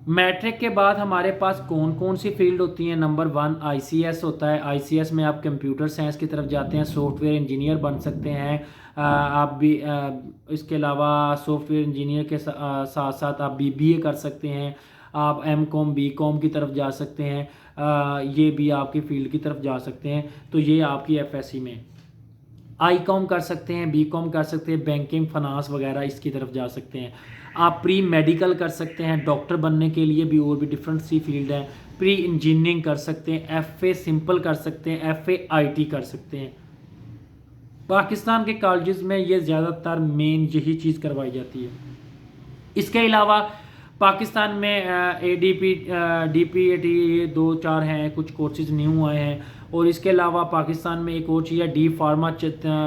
Matric کے بعد ہمارے پاس کون کون سی فیلڈ ہوتی ہیں؟ نمبر 1 آئی سی ایس ہوتا ہے. آئی سی ایس میں آپ کمپیوٹر سائنس کی طرف جاتے ہیں، سافٹ ویئر انجینئر بن سکتے ہیں. آپ بھی اس کے علاوہ سافٹ ویئر انجینئر کے ساتھ ساتھ آپ بی اے کر سکتے ہیں. آپ ایم کام بی کام کی طرف جا سکتے ہیں. یہ بھی آپ کی فیلڈ کی طرف جا سکتے ہیں. تو یہ آپ کی ایف ایس سی میں آئی کام کر سکتے ہیں، بی کام کر سکتے ہیں، بینکنگ فنانس وغیرہ اس کی طرف جا سکتے ہیں. آپ پری میڈیکل کر سکتے ہیں، ڈاکٹر بننے کے لیے بھی اور بھی ڈفرینٹ سی فیلڈ ہیں. پری انجینئرنگ کر سکتے ہیں، ایف اے سمپل کر سکتے ہیں، ایف اے آئی ٹی کر سکتے ہیں. پاکستان کے کالجز میں یہ زیادہ تر مین یہی چیز کروائی جاتی ہے. اس کے علاوہ پاکستان میں ڈی پی اے ٹی یہ 2-4 ہیں، کچھ کورسز نیو آئے ہیں. اور اس کے علاوہ پاکستان میں ایک اور چیز ہے ڈی فارما.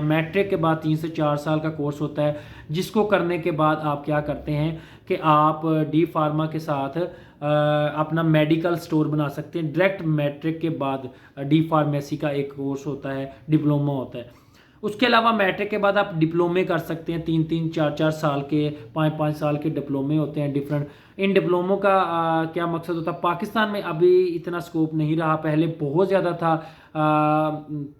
میٹرک کے بعد 3 سے 4 سال کا کورس ہوتا ہے، جس کو کرنے کے بعد آپ کیا کرتے ہیں کہ آپ ڈی فارما کے ساتھ اپنا میڈیکل سٹور بنا سکتے ہیں. ڈائریکٹ میٹرک کے بعد ڈی فارمیسی کا ایک کورس ہوتا ہے، ڈپلوما ہوتا ہے. اس کے علاوہ میٹرک کے بعد آپ ڈپلومے کر سکتے ہیں، 3-3 4-4 سال کے 5-5 سال کے ڈپلومے ہوتے ہیں ڈفرینٹ. ان ڈپلوموں کا کیا مقصد ہوتا ہے؟ پاکستان میں ابھی اتنا سکوپ نہیں رہا، پہلے بہت زیادہ تھا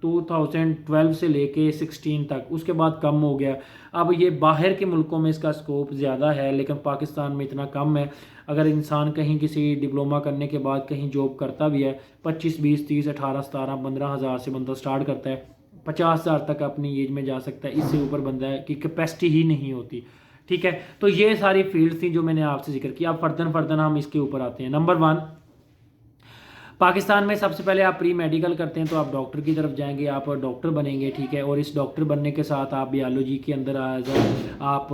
2012 سے لے کے 16 تک، اس کے بعد کم ہو گیا. اب یہ باہر کے ملکوں میں اس کا سکوپ زیادہ ہے، لیکن پاکستان میں اتنا کم ہے. اگر انسان کہیں کسی ڈپلوما کرنے کے بعد کہیں جاب کرتا بھی ہے، 25 20 30 18 17 15 ہزار سے بندہ سٹارٹ کرتا ہے، 50 ہزار تک اپنی ایج میں جا سکتا ہے. اس سے اوپر بندہ ہے کہ کیپیسٹی ہی نہیں ہوتی. ٹھیک ہے، تو یہ ساری فیلڈ تھیں جو میں نے آپ سے ذکر کیا. اب فردن ہم اس کے اوپر آتے ہیں. نمبر 1 پاکستان میں سب سے پہلے آپ پری میڈیکل کرتے ہیں تو آپ ڈاکٹر کی طرف جائیں گے، آپ ڈاکٹر بنیں گے. ٹھیک ہے، اور اس ڈاکٹر بننے کے ساتھ آپ بیالوجی کے اندر آپ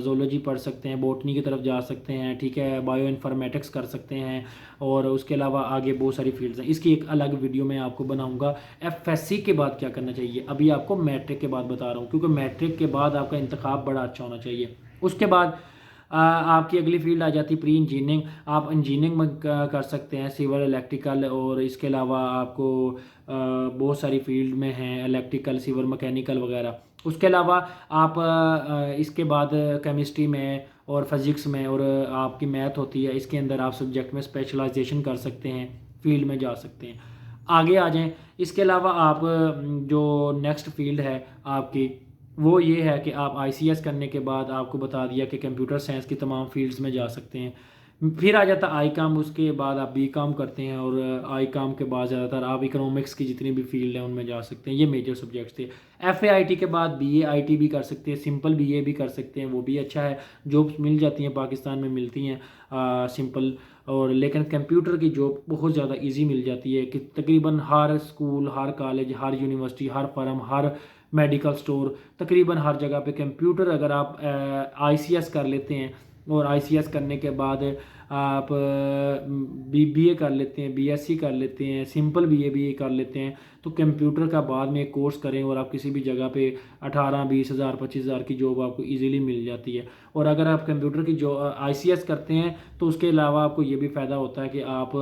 زولوجی پڑھ سکتے ہیں، بوٹنی کی طرف جا سکتے ہیں. ٹھیک ہے، بایو انفارمیٹکس کر سکتے ہیں. اور اس کے علاوہ آگے بہت ساری فیلڈز ہیں، اس کی ایک الگ ویڈیو میں آپ کو بناؤں گا. ایف ایس سی کے بعد کیا کرنا چاہیے ابھی آپ کو میٹرک کے بعد بتا رہا ہوں، کیونکہ میٹرک کے بعد آپ کا انتخاب بڑا اچھا ہونا چاہیے. اس کے بعد آپ کی اگلی فیلڈ آ جاتی ہے پری انجینئرنگ. آپ انجینئرنگ میں کر سکتے ہیں، سول الیکٹریکل. اور اس کے علاوہ آپ کو بہت ساری فیلڈ میں ہیں، الیکٹریکل سول مکینیکل وغیرہ. اس کے علاوہ آپ اس کے بعد کیمسٹری میں اور فزکس میں اور آپ کی میتھ ہوتی ہے، اس کے اندر آپ سبجیکٹ میں اسپیشلائزیشن کر سکتے ہیں، فیلڈ میں جا سکتے ہیں. آگے آ جائیں. اس کے علاوہ آپ جو نیکسٹ فیلڈ ہے آپ کی وہ یہ ہے کہ آپ آئی سی ایس کرنے کے بعد آپ کو بتا دیا کہ کمپیوٹر سائنس کی تمام فیلڈز میں جا سکتے ہیں. پھر آ جاتا آئی کام، اس کے بعد آپ بی کام کرتے ہیں، اور آئی کام کے بعد زیادہ تر آپ اکنامکس کی جتنی بھی فیلڈ ہیں ان میں جا سکتے ہیں. یہ میجر سبجیکٹس تھے. ایف اے آئی ٹی کے بعد بی اے آئی ٹی بھی کر سکتے ہیں، سمپل بی اے بھی کر سکتے ہیں، وہ بھی اچھا ہے. جابس مل جاتی ہیں پاکستان میں، ملتی ہیں سمپل. اور لیکن کمپیوٹر کی جاب بہت زیادہ ایزی مل جاتی ہے کہ تقریباً ہر اسکول، ہر کالج، ہر یونیورسٹی، ہر فرم، ہر میڈیکل سٹور، تقریباً ہر جگہ پہ کمپیوٹر. اگر آپ آئی سی ایس کر لیتے ہیں اور آئی سی ایس کرنے کے بعد آپ بی اے کر لیتے ہیں، بی ایس سی کر لیتے ہیں، سمپل بی اے کر لیتے ہیں، تو کمپیوٹر کا بعد میں ایک کورس کریں اور آپ کسی بھی جگہ پہ 18 20 ہزار 25 ہزار کی جاب آپ کو ایزیلی مل جاتی ہے. اور اگر آپ کمپیوٹر کی جو آئی سی ایس کرتے ہیں تو اس کے علاوہ آپ کو یہ بھی فائدہ ہوتا ہے کہ آپ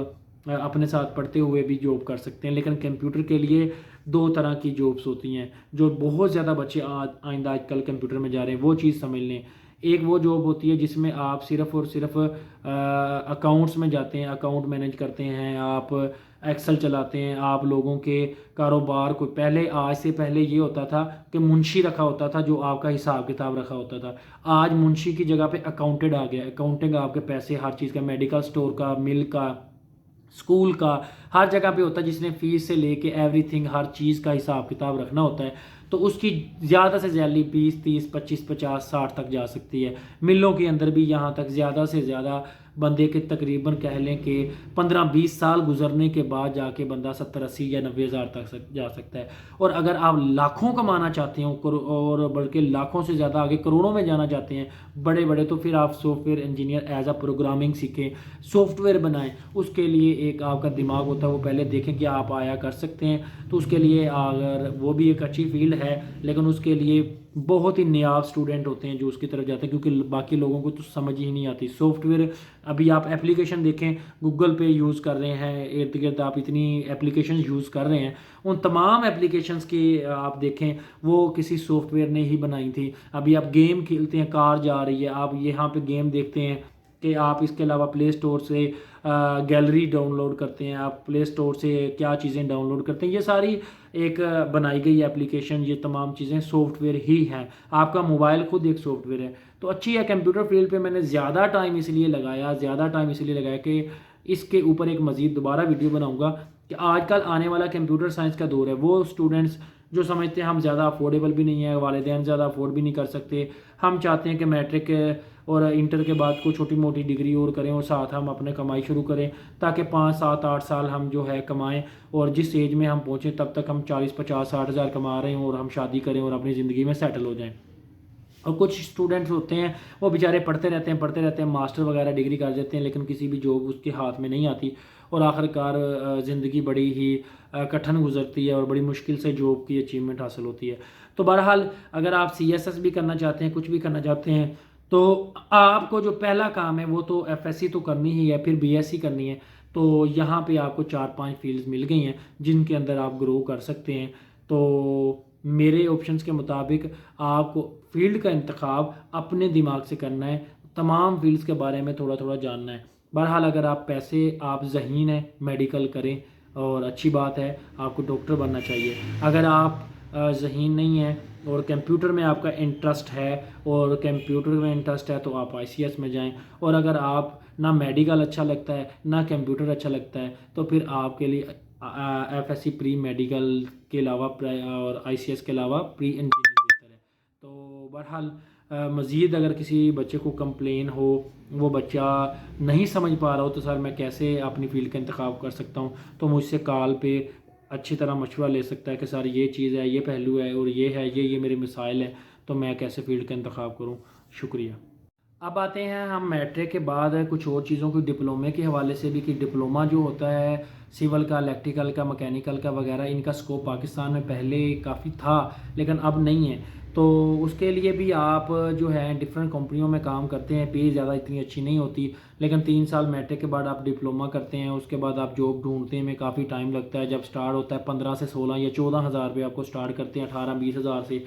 اپنے ساتھ پڑھتے ہوئے بھی جاب کر سکتے ہیں. لیکن کمپیوٹر کے لیے 2 طرح کی جابس ہوتی ہیں جو بہت زیادہ بچے آئندہ آج کل کمپیوٹر میں جا رہے ہیں. وہ چیز سمجھ لیں. ایک وہ جاب ہوتی ہے جس میں آپ صرف اور صرف اکاؤنٹس میں جاتے ہیں، اکاؤنٹ مینیج کرتے ہیں، آپ ایکسل چلاتے ہیں، آپ لوگوں کے کاروبار کو. پہلے آج سے پہلے یہ ہوتا تھا کہ منشی رکھا ہوتا تھا جو آپ کا حساب کتاب رکھا ہوتا تھا. آج منشی کی جگہ پہ اکاؤنٹنٹ آ گیا. اکاؤنٹنگ آپ کے پیسے ہر چیز کا، میڈیکل سٹور کا، مل کا، اسکول کا، ہر جگہ پہ ہوتا ہے، جس نے فیس سے لے کے ایوری تھنگ ہر چیز کا حساب کتاب رکھنا ہوتا ہے. تو اس کی زیادہ سے زیادہ 20 30 25 50 60 تک جا سکتی ہے. ملوں کے اندر بھی یہاں تک زیادہ سے زیادہ بندے کے تقریباً کہہ لیں کہ 15 20 سال گزرنے کے بعد جا کے بندہ 70 80 یا 90 ہزار تک جا سکتا ہے. اور اگر آپ لاکھوں کمانا چاہتے ہیں اور بلکہ لاکھوں سے زیادہ آگے کروڑوں میں جانا چاہتے ہیں بڑے بڑے، تو پھر آپ soft where engineer as a programming سیکھیں، سافٹ ویئر بنائیں. اس کے لیے ایک آپ کا دماغ ہوتا ہے، وہ پہلے دیکھیں کہ آپ آیا کر سکتے ہیں. تو اس کے لیے اگر وہ بھی ایک اچھی فیلڈ ہے، لیکن اس کے لیے بہت ہی نیاب اسٹوڈنٹ ہوتے ہیں جو اس کی طرف جاتے ہیں، کیونکہ باقی لوگوں کو تو سمجھ ہی نہیں آتی. سافٹ ویئر ابھی آپ اپلیکیشن دیکھیں گوگل پہ یوز کر رہے ہیں، ارد گرد آپ اتنی اپلیکیشن یوز کر رہے ہیں، ان تمام اپلیکیشنز کی آپ دیکھیں وہ کسی سافٹ ویئر نے ہی بنائی تھی. ابھی آپ گیم کھیلتے ہیں، کار جا رہی ہے، آپ یہاں پہ گیم دیکھتے ہیں کہ آپ اس کے علاوہ پلے اسٹور سے گیلری ڈاؤن لوڈ کرتے ہیں، آپ پلے اسٹور سے کیا چیزیں ڈاؤن لوڈ کرتے ہیں، یہ ساری ایک بنائی گئی اپلیکیشن، یہ تمام چیزیں سافٹ ویئر ہی ہیں، آپ کا موبائل خود ایک سافٹ ویئر ہے، تو اچھی ہے۔ کمپیوٹر فیلڈ پہ میں نے زیادہ ٹائم اس لیے لگایا کہ اس کے اوپر ایک مزید دوبارہ ویڈیو بناؤں گا کہ آج کل آنے والا کمپیوٹر سائنس کا دور ہے، وہ اسٹوڈنٹس جو سمجھتے ہیں ہم زیادہ افورڈیبل بھی نہیں ہیں، والدین زیادہ افورڈ بھی نہیں کر سکتے، ہم چاہتے ہیں کہ میٹرک اور انٹر کے بعد کوئی چھوٹی موٹی ڈگری اور کریں اور ساتھ ہم اپنے کمائی شروع کریں تاکہ 5 7 8 سال ہم جو ہے کمائیں اور جس ایج میں ہم پہنچیں تب تک ہم 40 50 60 ہزار کما رہے ہوں اور ہم شادی کریں اور اپنی زندگی میں سیٹل ہو جائیں۔ اور کچھ اسٹوڈنٹس ہوتے ہیں وہ بیچارے پڑھتے رہتے ہیں ماسٹر وغیرہ ڈگری کر دیتے ہیں لیکن کسی بھی جاب اس کے ہاتھ میں نہیں آتی اور آخر کار زندگی بڑی ہی کٹھن گزرتی ہے اور بڑی مشکل سے جاب کی اچیومنٹ حاصل ہوتی ہے۔ تو بہرحال اگر آپ CSS بھی کرنا چاہتے ہیں، کچھ بھی کرنا چاہتے ہیں، تو آپ کو جو پہلا کام ہے وہ تو FSC تو کرنی ہی ہے، پھر BSc کرنی ہے۔ تو یہاں پہ آپ کو 4 5 فیلڈز مل گئی ہیں جن کے اندر آپ گرو کر سکتے ہیں۔ تو میرے آپشنز کے مطابق آپ کو فیلڈ کا انتخاب اپنے دماغ سے کرنا ہے، تمام فیلڈز کے بارے میں تھوڑا تھوڑا جاننا ہے۔ بہرحال اگر آپ ذہین ہیں میڈیکل کریں اور اچھی بات ہے، آپ کو ڈاکٹر بننا چاہیے۔ اگر آپ ذہین نہیں ہیں اور کمپیوٹر میں آپ کا انٹرسٹ ہے تو آپ ICS میں جائیں، اور اگر آپ نہ میڈیکل اچھا لگتا ہے نہ کمپیوٹر اچھا لگتا ہے تو پھر آپ کے لیے FSC پری میڈیکل کے علاوہ اور ICS کے علاوہ پری انجینئرنگ بہتر ہے۔ تو بہرحال مزید اگر کسی بچے کو کمپلین ہو، وہ بچہ نہیں سمجھ پا رہا ہو تو سر میں کیسے اپنی فیلڈ کا انتخاب کر سکتا ہوں، تو مجھ سے کال پہ اچھی طرح مشورہ لے سکتا ہے کہ سر یہ چیز ہے، یہ پہلو ہے اور یہ ہے، یہ میرے مسائل ہیں، تو میں کیسے فیلڈ کا انتخاب کروں۔ شکریہ۔ اب آتے ہیں ہم میٹرک کے بعد کچھ اور چیزوں کی ڈپلومے کے حوالے سے بھی، کہ ڈپلومہ جو ہوتا ہے سول کا، الیکٹریکل کا، مکینیکل کا وغیرہ، ان کا سکوپ پاکستان میں پہلے کافی تھا لیکن اب نہیں ہے۔ تو اس کے لیے بھی آپ جو ہے ڈفرینٹ کمپنیوں میں کام کرتے ہیں، پے زیادہ اتنی اچھی نہیں ہوتی، لیکن 3 سال میٹرک کے بعد آپ ڈپلومہ کرتے ہیں، اس کے بعد آپ جاب ڈھونڈتے میں کافی ٹائم لگتا ہے، جب سٹارٹ ہوتا ہے 15 سے 16 یا 14 ہزار پہ آپ کو سٹارٹ کرتے ہیں 18 20 ہزار سے،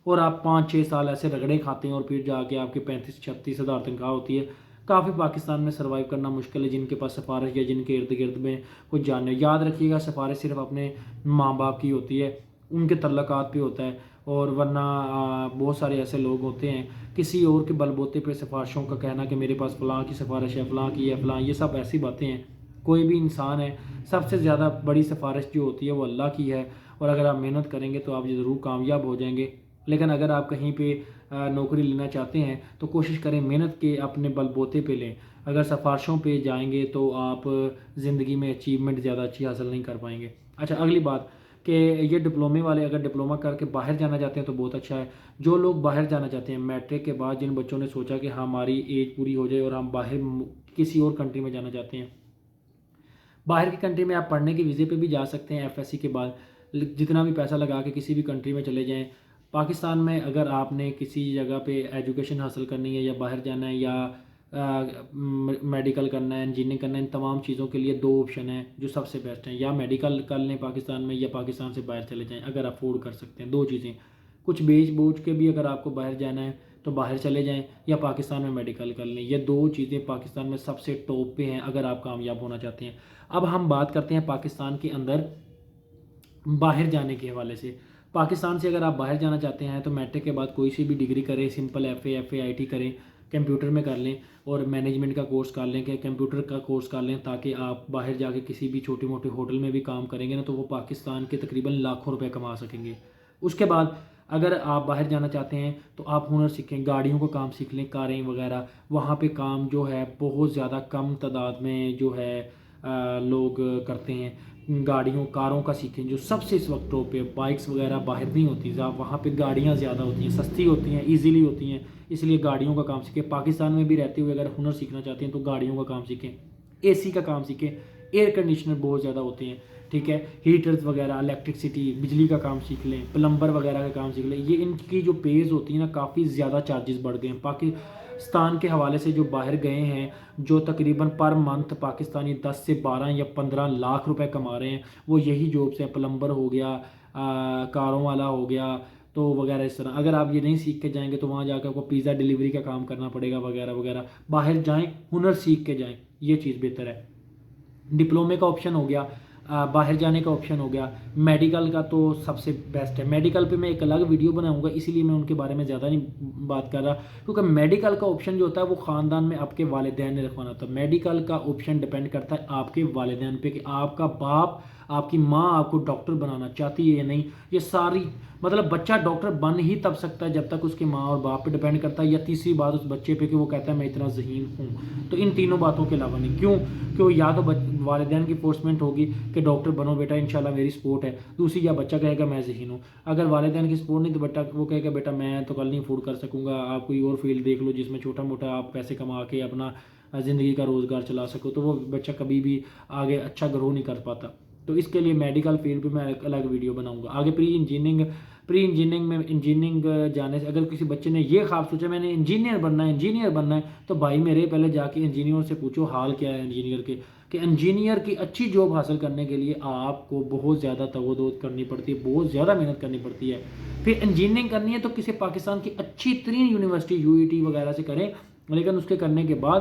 اور آپ 5 6 سال ایسے رگڑے کھاتے ہیں اور پھر جا کے آپ کے 35 36 ہزار تنخواہ ہوتی ہے۔ کافی پاکستان میں سروائیو کرنا مشکل ہے، جن کے پاس سفارش یا جن کے ارد گرد میں کچھ جانے، یاد رکھیے گا سفارش صرف اپنے ماں باپ کی ہوتی ہے، ان کے تعلقات پہ ہوتا ہے، اور ورنہ بہت سارے ایسے لوگ ہوتے ہیں کسی اور کے بل بوتے پہ سفارشوں کا کہنا کہ میرے پاس فلاں کی سفارش ہے، فلاں کی ہے، فلاں، یہ سب ایسی باتیں ہیں۔ کوئی بھی انسان ہے، سب سے زیادہ بڑی سفارش جو ہوتی ہے وہ اللہ کی ہے، اور اگر آپ محنت کریں گے تو آپ ضرور کامیاب ہو جائیں گے۔ لیکن اگر آپ کہیں پہ نوکری لینا چاہتے ہیں تو کوشش کریں محنت کے اپنے بل بوتے پہ لیں، اگر سفارشوں پہ جائیں گے تو آپ زندگی میں اچیومنٹ زیادہ اچھی حاصل نہیں کر پائیں گے۔ اچھا، اگلی بات کہ یہ ڈپلومے والے اگر ڈپلومہ کر کے باہر جانا چاہتے ہیں تو بہت اچھا ہے۔ جو لوگ باہر جانا چاہتے ہیں میٹرک کے بعد، جن بچوں نے سوچا کہ ہماری ایج پوری ہو جائے اور ہم باہر کسی اور کنٹری میں جانا چاہتے ہیں، باہر کی کنٹری میں آپ پڑھنے کے ویزے پہ بھی جا سکتے ہیں FSC کے بعد، جتنا بھی پیسہ لگا کے کسی بھی کنٹری میں چلے جائیں۔ پاکستان میں اگر آپ نے کسی جگہ پہ ایجوکیشن حاصل کرنی ہے یا باہر جانا ہے یا میڈیکل کرنا ہے، انجینئرنگ کرنا ہے، ان تمام چیزوں کے لیے 2 آپشن ہیں جو سب سے بیسٹ ہیں، یا میڈیکل کر لیں پاکستان میں یا پاکستان سے باہر چلے جائیں اگر افورڈ کر سکتے ہیں۔ 2 چیزیں، کچھ بیچ بوجھ کے بھی اگر آپ کو باہر جانا ہے تو باہر چلے جائیں یا پاکستان میں میڈیکل کر لیں، یہ 2 چیزیں پاکستان میں سب سے ٹاپ پہ ہیں اگر آپ کامیاب ہونا چاہتے ہیں۔ اب ہم بات کرتے ہیں پاکستان کے اندر باہر جانے کے حوالے سے۔ پاکستان سے اگر آپ باہر جانا چاہتے ہیں تو میٹرک کے بعد کوئی سی بھی ڈگری کریں، سمپل FA FAIT کریں، کمپیوٹر میں کر لیں اور مینجمنٹ کا کورس کر لیں، کہ کمپیوٹر کا کورس کر لیں تاکہ آپ باہر جا کے کسی بھی چھوٹے موٹے ہوٹل میں بھی کام کریں گے نا تو وہ پاکستان کے تقریباً لاکھوں روپے کما سکیں گے۔ اس کے بعد اگر آپ باہر جانا چاہتے ہیں تو آپ ہنر سیکھیں، گاڑیوں کا کام سیکھ لیں، کاریں وغیرہ، وہاں پہ کام جو ہے بہت زیادہ کم تعداد میں جو ہے لوگ کرتے ہیں، کاروں کا سیکھیں، جو سب سے اس وقت ٹاپ پہ، بائکس وغیرہ باہر نہیں ہوتی، وہاں پہ گاڑیاں زیادہ ہوتی ہیں، سستی ہوتی ہیں، ایزیلی ہوتی ہیں، اس لیے گاڑیوں کا کام سیکھیں۔ پاکستان میں بھی رہتے ہوئے اگر ہنر سیکھنا چاہتے ہیں تو گاڑیوں کا کام سیکھیں، AC کا کام سیکھیں، ایئر کنڈیشنر بہت زیادہ ہوتے ہیں، ٹھیک ہے، ہیٹرز وغیرہ، الیکٹرکسٹی، بجلی کا کام سیکھ لیں، پلمبر وغیرہ کا کام سیکھ لیں۔ یہ ان کی جو پیز ہوتی ہیں نا کافی زیادہ چارجز بڑھ گئے ہیں۔ پاکستان کے حوالے سے جو باہر گئے ہیں، جو تقریباً پر منتھ پاکستانی 10 سے 12 یا 15 لاکھ روپے کما رہے ہیں، وہ یہی جاب سے، پلمبر ہو گیا، کاروں والا ہو گیا، تو وغیرہ اس طرح. اگر آپ یہ نہیں سیکھ کے جائیں گے تو وہاں جا کے آپ کو پیزا ڈیلیوری کا کام کرنا پڑے گا وغیرہ وغیرہ. باہر جائیں, ہنر سیکھ کے جائیں, یہ چیز بہتر ہے. ڈپلومے کا آپشن ہو گیا, باہر جانے کا آپشن ہو گیا. میڈیکل کا تو سب سے بیسٹ ہے. میڈیکل پہ میں ایک الگ ویڈیو بناؤں گا, اسی لیے میں ان کے بارے میں زیادہ نہیں بات کر رہا, کیونکہ میڈیکل کا آپشن جو ہوتا ہے وہ خاندان میں آپ کے والدین نے رکھوانا ہوتا ہے. میڈیکل کا آپشن ڈپینڈ کرتا ہے آپ کے والدین پہ کہ آپ کا باپ, آپ کی ماں آپ کو ڈاکٹر بنانا چاہتی ہے یا نہیں. یہ ساری مطلب بچہ ڈاکٹر بن ہی تب سکتا ہے جب تک اس کی ماں اور باپ پہ ڈپینڈ کرتا ہے, یا تیسری بات اس بچے پہ کہ وہ کہتا ہے میں اتنا ذہین ہوں. تو ان تینوں باتوں کے علاوہ نہیں. کیوں یا تو والدین کی فورسمنٹ ہوگی کہ ڈاکٹر بنو بیٹا انشاءاللہ میری سپورٹ ہے. دوسری, یا بچہ کہے گا میں ذہین ہوں. اگر والدین کی سپورٹ نہیں تو بچہ وہ کہے گا بیٹا میں تو کل نہیں افورڈ کر سکوں گا, آپ کوئی اور فیلڈ دیکھ لو جس میں چھوٹا موٹا آپ پیسے کما کے اپنا زندگی کا روزگار چلا سکو. تو وہ بچہ کبھی بھی آگے اچھا گرو نہیں کر پاتا. تو اس کے لیے میڈیکل فیلڈ پہ میں ایک الگ ویڈیو بناؤں گا. آگے پری انجینئرنگ میں انجینئرنگ جانے سے اگر کسی بچے نے یہ خواب سوچا میں نے انجینئر بننا ہے تو بھائی میرے پہلے جا کے انجینئر سے پوچھو حال کیا ہے انجینئر کے, کہ انجینئر کی اچھی جاب حاصل کرنے کے لیے آپ کو بہت زیادہ تودد کرنی پڑتی ہے, بہت زیادہ محنت کرنی پڑتی ہے. پھر انجینئرنگ کرنی ہے تو کسی پاکستان کی اچھی ترین یونیورسٹی UET وغیرہ سے کریں, لیکن اس کے کرنے کے بعد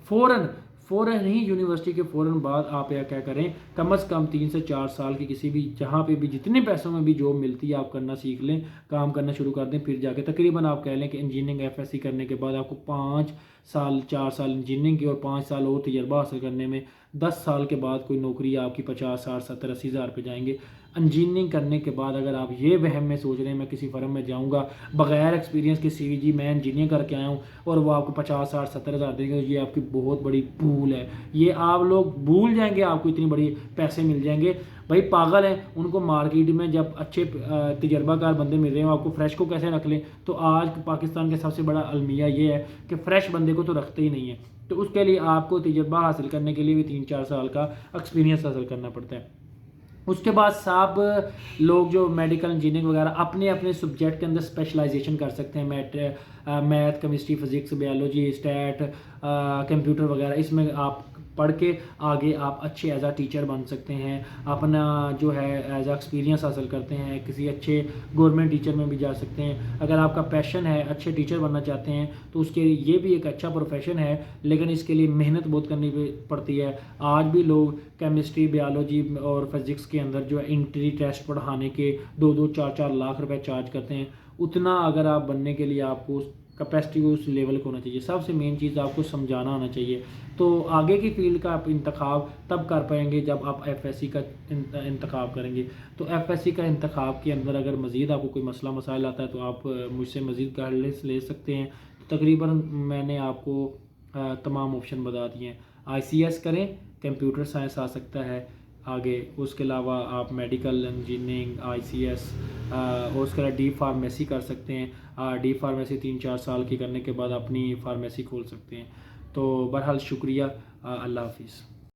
فوراً ہی یونیورسٹی کے فوراً بعد آپ کیا کریں, کم از کم 3 سے 4 سال کی کسی بھی جہاں پہ بھی جتنے پیسوں میں بھی جاب ملتی ہے آپ کرنا سیکھ لیں, کام کرنا شروع کر دیں. پھر جا کے تقریباً آپ کہہ لیں کہ انجینئرنگ FSC کرنے کے بعد آپ کو 4 سال انجینئرنگ کی اور 5 سال اور تجربہ حاصل کرنے میں 10 سال کے بعد کوئی نوکری آپ کی 50, 60, 70, 80 ہزار پہ جائیں گے. انجینئرنگ کرنے کے بعد اگر آپ یہ وہم میں سوچ رہے ہیں میں کسی فرم میں جاؤں گا بغیر ایکسپیرینس کے جی میں انجینئر کر کے آیا ہوں اور وہ آپ کو 50, 60, 70 ہزار دیں گے, یہ آپ کی بہت بڑی بھول ہے. یہ آپ لوگ بھول جائیں گے آپ کو اتنی بڑی پیسے مل جائیں گے. بھائی پاگل ہیں, ان کو مارکیٹ میں جب اچھے تجربہ کار بندے مل رہے ہیں آپ کو فریش کو کیسے رکھ لیں. تو آج پاکستان کا سب سے بڑا المیہ یہ ہے کہ فریش بندے کو تو رکھتے ہی نہیں ہے. تو اس کے لیے آپ کو تجربہ حاصل کرنے کے لیے بھی 3-4 سال کا ایکسپیرینس حاصل کرنا پڑتا ہے. اس کے بعد سب لوگ جو میڈیکل انجینئرنگ وغیرہ اپنے سبجیکٹ کے اندر اسپیشلائزیشن کر سکتے ہیں, math, chemistry, physics, biology, state, computer وغیرہ. اس میں آپ پڑھ کے آگے آپ اچھے ایز اے ٹیچر بن سکتے ہیں, اپنا جو ہے ایز اے ایکسپیرینس حاصل کرتے ہیں, کسی اچھے گورنمنٹ ٹیچر میں بھی جا سکتے ہیں. اگر آپ کا پیشن ہے اچھے ٹیچر بننا چاہتے ہیں تو اس کے لیے یہ بھی ایک اچھا پروفیشن ہے, لیکن اس کے لیے محنت بہت کرنی پڑتی ہے. آج بھی لوگ کیمسٹری, بیولوجی اور فزکس کے اندر جو ہے انٹری ٹیسٹ پڑھانے کے 2-2, 4-4 لاکھ روپے چارج کرتے ہیں. اتنا اگر آپ بننے کے لیے آپ کو کیپیسٹی اس لیول کو ہونا چاہیے. سب سے مین چیز آپ کو سمجھانا آنا چاہیے. تو آگے کی فیلڈ کا آپ انتخاب تب کر پائیں گے جب آپ FSC کا انتخاب کریں گے. تو FSC کا انتخاب کے اندر اگر مزید آپ کو کوئی مسائل آتا ہے تو آپ مجھ سے مزید گائیڈنس لے سکتے ہیں. تقریباً میں نے آپ کو تمام آپشن بتا دیے ہیں. ICS کریں, کمپیوٹر سائنس آ سکتا ہے آگے. اس کے علاوہ آپ میڈیکل انجینئرنگ, ICS اور اس کے علاوہ ڈی فارمیسی کر سکتے ہیں. ڈی فارمیسی 3-4 سال کی کرنے کے بعد اپنی فارمیسی کھول سکتے ہیں. تو بہرحال شکریہ, اللہ حافظ.